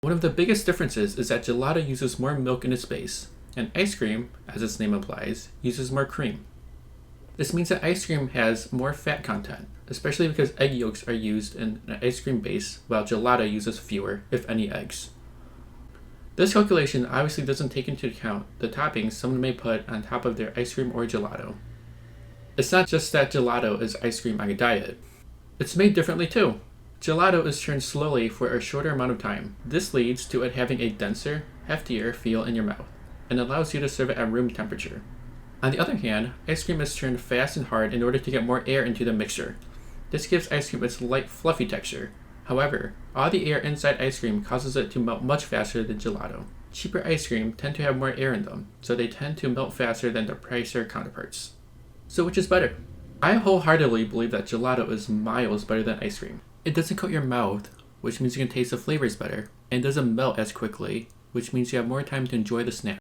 One of the biggest differences is that gelato uses more milk in its base, and ice cream, as its name implies, uses more cream. This means that ice cream has more fat content, especially because egg yolks are used in an ice cream base, while gelato uses fewer, if any, eggs. This calculation obviously doesn't take into account the toppings someone may put on top of their ice cream or gelato. It's not just that gelato is ice cream on a diet. It's made differently too. Gelato is churned slowly for a shorter amount of time. This leads to it having a denser, heftier feel in your mouth, and allows you to serve it at room temperature. On the other hand, ice cream is churned fast and hard in order to get more air into the mixture. This gives ice cream its light, fluffy texture. However, all the air inside ice cream causes it to melt much faster than gelato. Cheaper ice cream tend to have more air in them, so they tend to melt faster than their pricier counterparts. So which is better? I wholeheartedly believe that gelato is miles better than ice cream. It doesn't coat your mouth, which means you can taste the flavors better, and doesn't melt as quickly, which means you have more time to enjoy the snack.